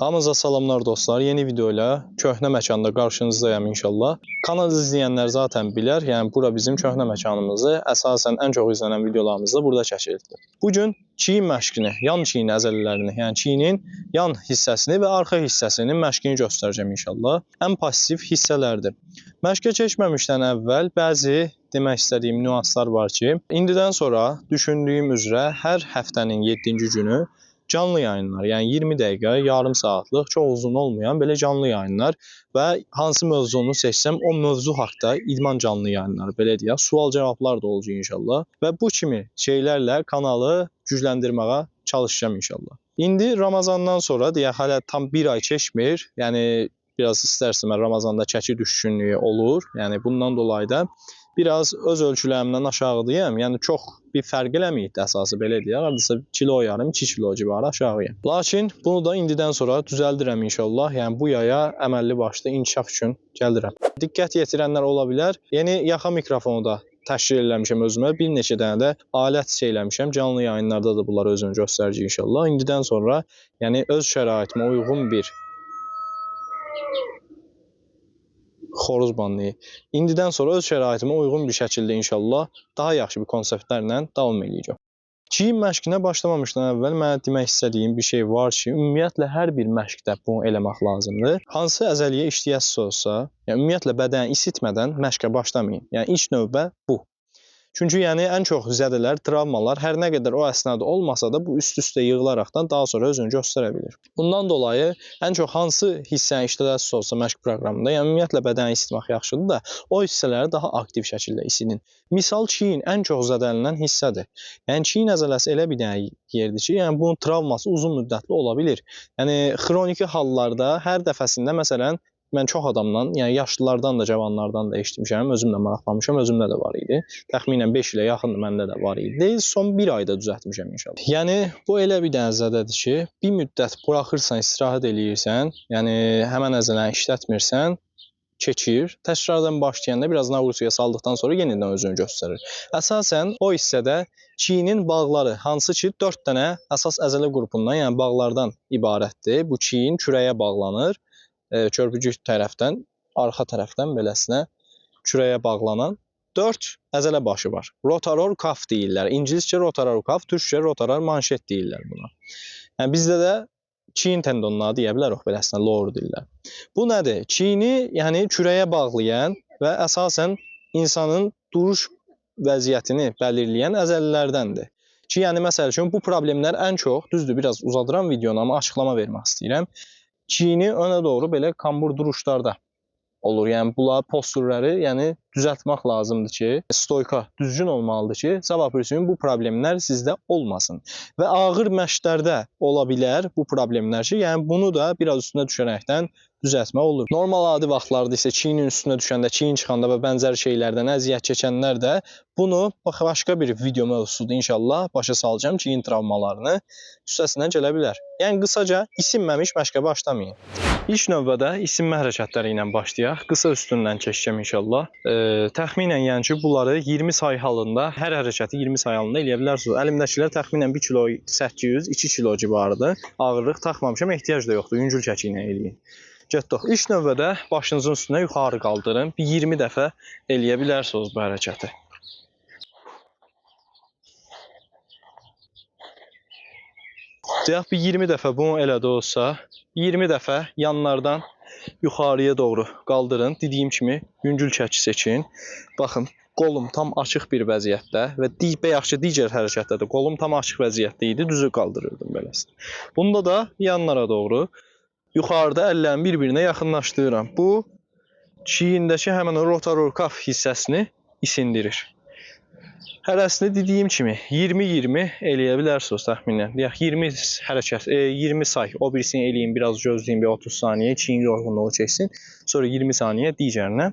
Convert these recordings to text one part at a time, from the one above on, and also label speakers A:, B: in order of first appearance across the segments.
A: Hamınıza salamlar dostlar. Yeni video ilə köhnə məkanda qarşınızdayım inşallah. Kanalı izləyənlər zaten bilər. Yəni bura bizim köhnə məkanımızı əsasən ən çox izlənən videolarımızda burada çəkildi. Bugün çiyin məşqini, yan çiyin əzələlərini, yəni çiyinin yan hissəsini və arxa hissəsinin məşqini göstərəcəm inşallah. Ən pasiv hissələrdir. Məşqə keçməmişdən əvvəl bəzi demək istədiyim nüanslar var ki, indidən sonra düşündüyüm üzrə hər həftənin 7-ci günü canlı yayınlar, yəni 20 dəqiqə, yarım saatlıq, çox uzun olmayan belə canlı yayınlar və hansı mövzunu seçsəm o mövzu haqqında idman canlı yayınları, belə deyək, sual-cavablar da olacaq inşallah və bu kimi şeylərlə kanalı gücləndirməyə çalışacağım inşallah. İndi Ramazandan sonra deyək hələ tam bir ay keçmir, yəni biraz istərsəm Ramazanda çəki düşkünlüyü olur, yəni bundan dolayı da biraz öz ölçülərimdən aşağıdayım. Yəni çox bir fərq eləməyib də əsası belə deyək. Hardasa kilo yarım, 2 kilo civarı aşağıyam. Lakin bunu da indidən sonra düzəldirəm inşallah. Yəni bu yaya əməlli başlı inkişaf üçün gəlirəm. Diqqət yetirənlər ola bilər. Yeni yaxa mikrofonu da təşkil eləmişəm özümə. Bir neçə dənə də alət eləmişəm. Canlı yayınlarda da bunlar özünü göstərəcək inşallah. İndidən sonra yəni öz şəraitimə uyğun bir xoruz banlayı. İndidən sonra öz şəraitimə uyğun bir şəkildə inşallah daha yaxşı bir konseptlərlə davam edəcəm. Çiyin məşqinə başlamamışdan əvvəl mənə demək istədiyim bir şey var ki, ümumiyyətlə hər bir məşqdə bunu eləmək lazımdır. Hansı əzəliyə işləyəsiz olsa, yəni ümumiyyətlə bədəni isitmədən məşqə başlamayın. Yəni ilk növbə bu. Çünki yəni ən çox zədələr, travmalar hər nə qədər o əsnada olmasa da bu üst-üstə yığılaraqdan daha sonra özünü göstərə bilir. Bundan dolayı ən çox hansı hissəni işlədəsiz olsa məşq proqramında, yəni ümumiyyətlə bədəni isitmək yaxşıdır da, o hissələri daha aktiv şəkildə isidin. Misal çiyin ən çox zədələnən hissədir. Yəni çiyin əzələsi elə bir dənə yerdir ki, yəni bunun travması uzun müddətli ola bilir. Yəni xroniki hallarda hər dəfəsində məsələn mən çox adamdan, yəni yaşlılardan da, cavanlardan da eşitmişəm, özüm də maraqlanmışam, özümdə də var idi. Təxminən 5 ilə yaxındır məndə də var idi. Son bir ayda düzəltmişəm inşallah. Yəni bu elə bir dənə zədədir ki, bir müddət buraxırsan, istirahət eləyirsən, yəni həmən əzələni işlətmirsən, keçir. Təkrardan başlayanda biraz naqursuya saldıqdan sonra yenidən özünü göstərir. Əsasən o hissədə çiyinin bağları, hansı ki 4 dənə əsas əzələ qrupundan, yəni bağlardan ibarətdir. Bu çiyin kürəyə bağlanır. Körpücük tərəfdən, arxa tərəfdən beləsinə kürəyə bağlanan 4 əzələ başı var. Rotator kaf deyirlər. İngiliscə rotator kaf, türkcə rotator manşet deyirlər buna. Yəni bizdə də çiyin tendonları deyə bilərik beləsinə, lower deyirlər. Bu nədir? Çiyini yəni kürəyə bağlayan və əsasən insanın duruş vəziyyətini belirləyən əzələlərdəndir. Ki yəni məsəl üçün bu problemlər ən çox, düzdür, biraz uzadıram videonu, amma açıqlama vermək istəyirəm. Çiyini önə doğru belə kambur duruşlarda olur. Yəni bunlar posturları yəni düzəltmək lazımdır ki, stoyka düzgün olmalıdır ki, sabah bir gün bu problemlər sizdə olmasın. Və ağır məşqlərdə ola bilər bu problemlər ki, yəni bunu da biraz üstünə düşərəkdən düzəltmək olur. Normal adi vaxtlarda isə çiyinin üstünə düşəndə, çiyin çıxanda və bənzər şeylərdən əziyyət çəkənlər də bunu başqa bir video mövzusudur inşallah başa salacağım çiyin travmalarını üstəsindən gələ bilər. Yəni qısaca isinməmiş məşqə başlamayın. İlk növbədə isinmə hərəkətləri ilə başlayaq. Qısa üstündən keçəcəm inşallah. Təxminən yəni ki, bunları 20 say halında, hər hərəkəti 20 say halında eləyə bilərsiniz. Əlimdəkilər təxminən 1 kilo 800, 2 kilo civarıdır. Ağırlıq taxmamışam, ehtiyac da yoxdur. Yüngül çəki ilə eləyin. Getdik. İlk növbədə başınızın üstünə yuxarı qaldırın. Bir 20 dəfə eləyə bilərsiniz bu hərəkəti. Deyək bir 20 dəfə bunu elədi olsa, 20 dəfə yanlardan yuxarıya doğru qaldırın. Dediyim kimi yüngül çəki seçin. Baxın, qolum tam açıq bir vəziyyətdə və bayaq ki digər hərəkətdə də qolum tam açıq vəziyyətdə idi, düzü qaldırırdım beləsin. Bunda da yanlara doğru yuxarıda əllərin bir-birinə yaxınlaşdırıram. Bu çiyindəki həmin o rotator kaf hissəsini isindirir. Hərəsini dediyim kimi 20-20 eləyə bilərsiniz təxminən. Deyək 20 hərəkət, 20 say. O birisini eləyin, biraz gözləyin, bir 30 saniyə, çiyin yorğunluğu çəksin. Sonra 20 saniyə digərinə.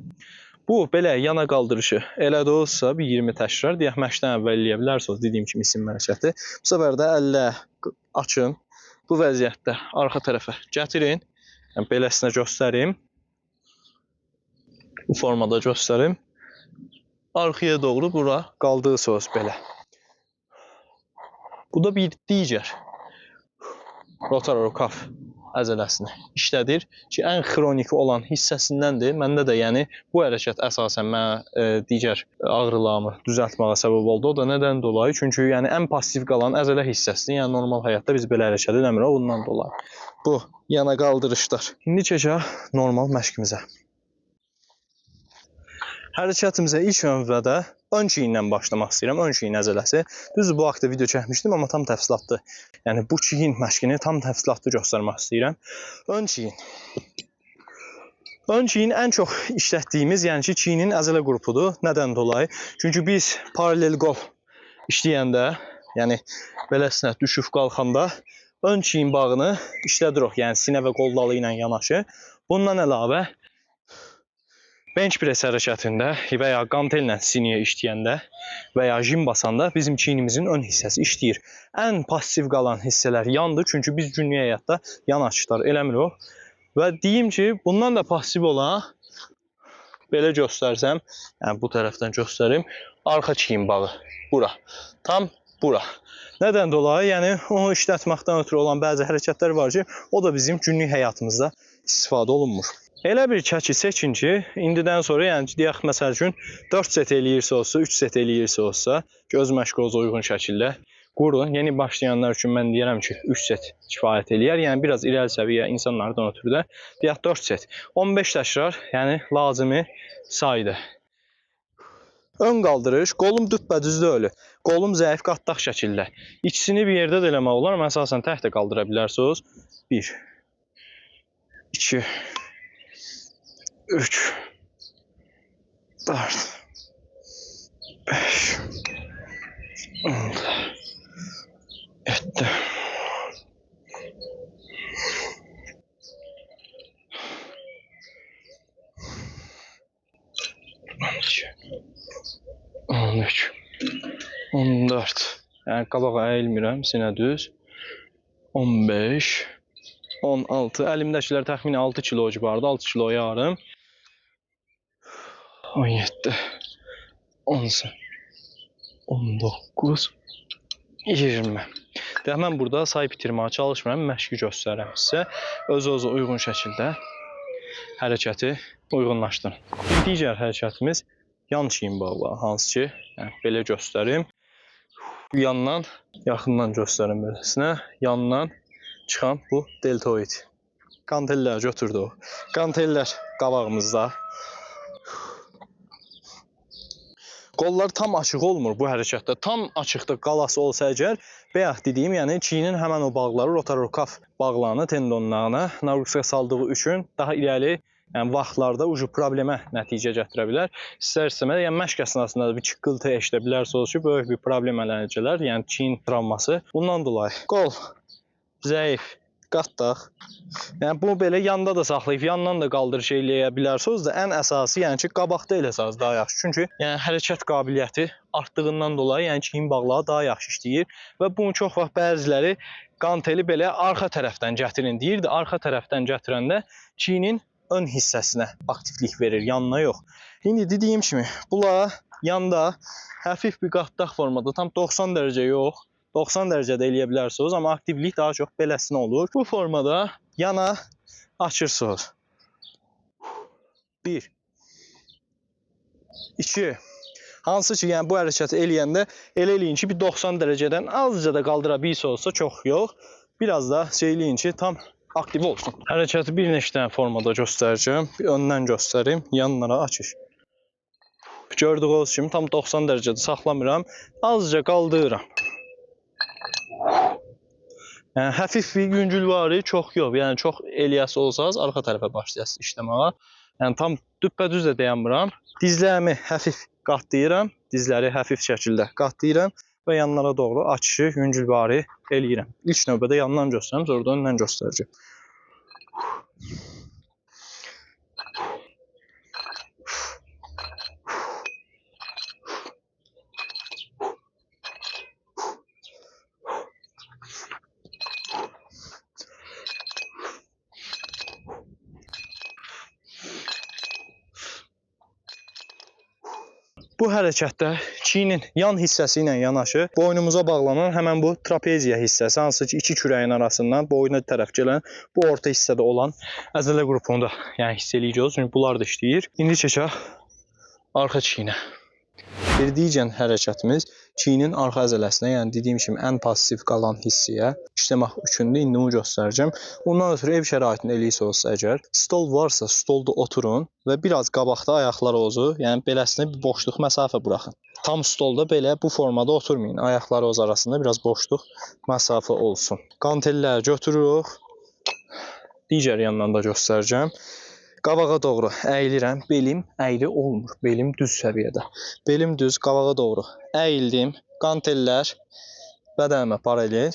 A: Bu belə yana qaldırışı elədi olsa bir 20 təkrar, deyək məşqdən əvvəl eləyə bilərsiniz. Dediyim kimi isinmə hərəkəti. Bu səfər də əllə açın. Bu vəziyyətdə arxa tərəfə gətirin. Yəni beləsinə göstərim. Bu formada göstərim. Arxaya doğru bura qaldırırsınız belə. Bu da bir digər rotator kaf əzələsini işlədir ki, ən xroniki olan hissəsindəndir. Məndə də yəni bu hərəkət əsasən mənə digər ağrılarımı düzəltməyə səbəb oldu. O da nədən dolayı? Çünki yəni ən passiv qalan əzələ hissəsidir. Yəni normal həyatda biz belə hərəkət eləmirik ondan dolayı. Bu yana qaldırışlar. İndi keçək normal məşqimizə. Hərəkətimizə ilk növbədə ön çiyinlə başlamaq istəyirəm. Ön çiyin əzələsi. Düzdür, bu haqda video çəkmişdim, amma tam təfsilatlı. Yəni bu çiyin məşqini tam təfsilatlı göstərmək istəyirəm. Ön çiyin. Ön çiyin ən çox işlətdiyimiz, yəni ki, çiyinin əzələ qrupudur. Nədən dolayı? Çünki biz paralel qol işləyəndə, yəni beləsinə düşüb qalxanda ön çiyin bağını işlədirik. Yəni sinə və qol dalı ilə yanaşı. Bundan əlavə bench press hərəkətində və ya qantellə sinəyə işləyəndə və ya jim basanda bizim çiynimizin ön hissəsi işləyir. Ən passiv qalan hissələr yandır, çünki biz günlük həyatda yan açışlar eləmirik. Və deyim ki, bundan da passiv olan, belə göstərsəm, yəni bu tərəfdən göstərim, arxa çiyin bağı, bura, tam bura. Nədən dolayı? Yəni onu işlətməkdən ötürü olan bəzi hərəkətlər var ki, o da bizim günlük həyatımızda istifadə olunmur. Elə bir çəki seçin ki, indidən sonra, yəni deyək məsəl üçün 4 set eləyirsə olsa, 3 set eləyirsə olsa, göz məşqinizə uyğun şəkildə qurun. Yeni başlayanlar üçün mən deyirəm ki, 3 set kifayət eləyər. Yəni biraz irəli səviyyə insanlardan ötürü də deyək 4 set. 15 təkrar, yəni lazımi saydır. Ön qaldırış, qolum düppədüz ölü. Qolum zəif qatdaq şəkildə. İkisini bir yerdə də eləmək olar, amma əsasən tək də qaldıra bilərsiniz. 1, 2, 3, 4, 5, 6, 7, 12, 13, 14. Yəni qabağa əyilmirəm, sinə düz. 15, 16. Əlimdəkilər təxminən 6 kilo civarında, 6 kilo yarım. 17, 18, 19, 20. Deyək, mən burada say bitirməyə çalışmıram, məşqi göstərirəm sizə. Öz-özə uyğun şəkildə hərəkəti uyğunlaşdırın. Digər hərəkətimiz yan çiyin bağı, hansı ki, yəni belə göstərim. Yandan, yaxından göstərim beləsinə, yandan çıxan bu deltoid. Qantellər götürdük. Qantellər qabağımızda. Qollar tam açıq olmur bu hərəkətdə. Tam açıqda qalası olsa əgər, bayaq dediyim, yəni çiyinin həmən o bağları, rotarokav bağlarını, tendonlarına narkotika saldığı üçün daha irəli, yəni vaxtlarda ucu problemə nəticə gətirə bilər. İstər-istəməz, yəni məşq əsnasında bir çıqqıltı eşidə bilərsiniz ki, böyük bir problem ələnəcələr, yəni çiyin travması. Bundan dolayı qol zəif, qatdaq. Yəni bunu belə yanda da saxlayıb, yandan da qaldırış eləyə bilərsiniz də, ən əsası yəni ki, qabaqda eləsəniz daha yaxşı. Çünki yəni hərəkət qabiliyyəti artdığından dolayı yəni çiyin bağları daha yaxşı işləyir və bunu çox vaxt bəziləri qanteli belə arxa tərəfdən gətirin deyirdi. Arxa tərəfdən gətirəndə çiyinin ön hissəsinə aktivlik verir, yanına yox. İndi dediyim kimi, bunlar yanda həfif bir qatdaq formada, tam 90 dərəcə yox, 90 dərəcədə eləyə bilərsiniz, amma aktivlik daha çox beləsinə olur. Bu formada yana açırsınız. 1, 2, hansı ki, yəni bu hərəkəti eləyəndə elə eləyin ki, bir 90 dərəcədən azca da qaldıra bilsə olsa, çox yox. Biraz da eləyin ki, tam aktiv olsun. Hərəkəti bir neçə dənə formada göstərəcəm. Bir öndən göstərim, yanlara açış. Gördüyünüz kimi tam 90 dərəcədə saxlamıram. Azca qaldırıram. Yəni həfif bir yüngülvari, çox yox. Yəni çox eləyəsi olsanız arxa tərəfə başlayasınız işləməyə. Yəni tam düppədüz də dayanmıram. Dizlərimi həfif qatlayıram. Dizləri həfif şəkildə qatlayıram və yanlara doğru açışı yüngülvari eləyirəm. İlk növbədə yandan göstərim, sonra da öndən göstərəcəm. Bu hərəkətdə çiyinin yan hissəsi ilə yanaşı boynumuza bağlanan həmən bu trapeziya hissəsi, hansı ki iki kürəyin arasından boyuna tərəf gələn bu orta hissədə olan əzələ qrupunu da yəni hiss eləyəcəksiniz. Çünki bunlar da işləyir. İndi keçək arxa çiyinə. Bir digər hərəkətimiz çiyinin arxa əzələsinə, yəni dediyim kimi ən pasiv qalan hissəyə işləmək üçündür. İndi onu göstərəcəm. Ondan ötürü ev şəraitində eləyirsiniz əgər, stol varsa stolda oturun və biraz qabaqda ayaqlar ozu, yəni beləsinə bir boşluq məsafə buraxın. Tam stolda belə bu formada oturmayın. Ayaqlar oz arasında biraz boşluq məsafə olsun. Qantelləri götürürük. Digər yandan da göstərəcəm. Qabağa doğru əyilirəm. Belim əyri olmur. Belim düz səviyyədə. Belim düz, qabağa doğru əyildim. Qantellər bədənimə paralel.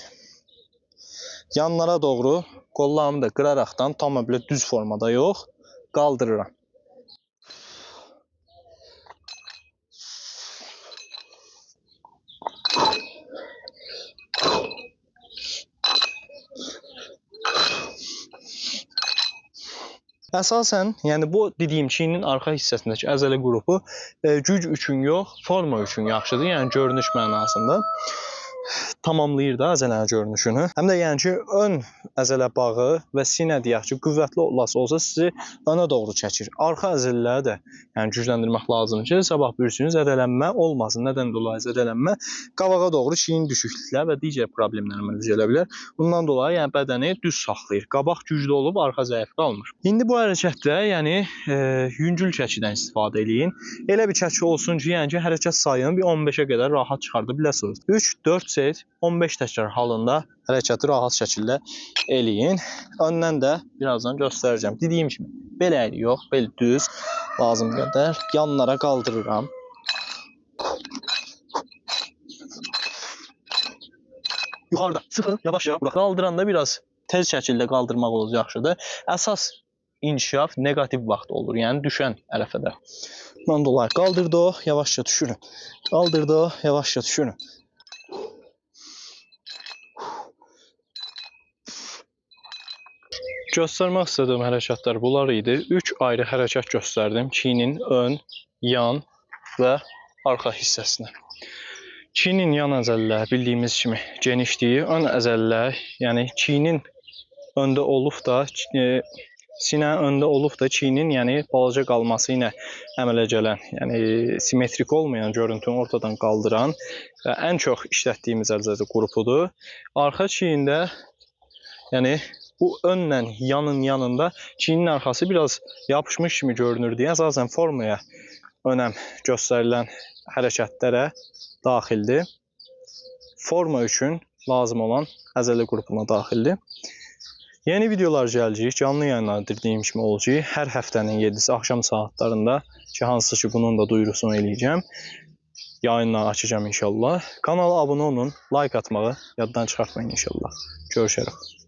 A: Yanlara doğru qollarımı da qıraraqdan tam belə düz formada yox, qaldırıram. Əsasən, yəni bu dediyim çiyinin arxa hissəsindəki əzələ qrupu güc üçün yox, forma üçün yaxşıdır. Yəni görünüş mənasında tamamlayır da əzələnin görünüşünü. Həm də yəni ki, ön əzələ bağı və sinə deyək ki, qüvvətli olsa sizi önə doğru çəkir. Arxa əzələləri də yəni gücləndirmək lazımdır ki, sabah bürsünüz zədələnmə olmasın. Nədən dolayı zədələnmə? Qabağa doğru çiyin düşüklüklər və digər problemlər əmələ gələ bilər. Bundan dolayı yəni bədəni düz saxlayır. Qabaq güclü olub, arxa zəif qalmır. İndi bu hərəkətdə yəni yüngül çəkidən istifadə eləyin. Elə bir çəki olsun ki, yəni ki, hərəkət sayını bir 15-ə qədər rahat çıxarda biləsiniz. 3-4 set 15 təkrar halında hərəkəti rahat şəkildə eləyin. Öndən də birazdan göstərəcəm. Dediyim kimi, bel əyri yox, bel düz, lazım qədər yanlara qaldırıram. Yuxarıda sıxın, yavaş-yavaş burax. Qaldıranda biraz tez şəkildə qaldırmaq olur, yaxşıdır. Əsas inkişaf negativ vaxt olur, yəni düşən ərəfədə. Bundan dolayı qaldırdıq, yavaşca düşürün. Qaldırdıq, yavaşca düşürün. Göstərmək istədiyim hərəkətlər bunlar idi. 3 ayrı hərəkət göstərdim. Çiyinin ön, yan və arxa hissəsinə. Çiyinin yan əzələləri bildiyimiz kimi genişliyi, ön əzələlər, yəni çiyinin öndə olub da, sinə öndə olub da çiyinin yəni balaca qalması ilə əmələ gələn, yəni simmetrik olmayan görüntünü ortadan qaldıran və ən çox işlətdiyimiz əzələ qrupudur. Arxa çiyində yəni bu önlə yanın yanında çiyinin arxası biraz yapışmış kimi görünür deyə əsasən formaya önəm göstərilən hərəkətlərə daxildir. Forma üçün lazım olan əzələ qrupuna daxildir. Yeni videolar gələcək, canlı yayınlar dediyim kimi olacaq. Hər həftənin 7-si axşam saatlarında ki, hansı ki bunun da duyurusunu eləyəcəm. Yayınlar açacağım inşallah. Kanala abunə olun, like atmağı yaddan çıxartmayın inşallah. Görüşərək.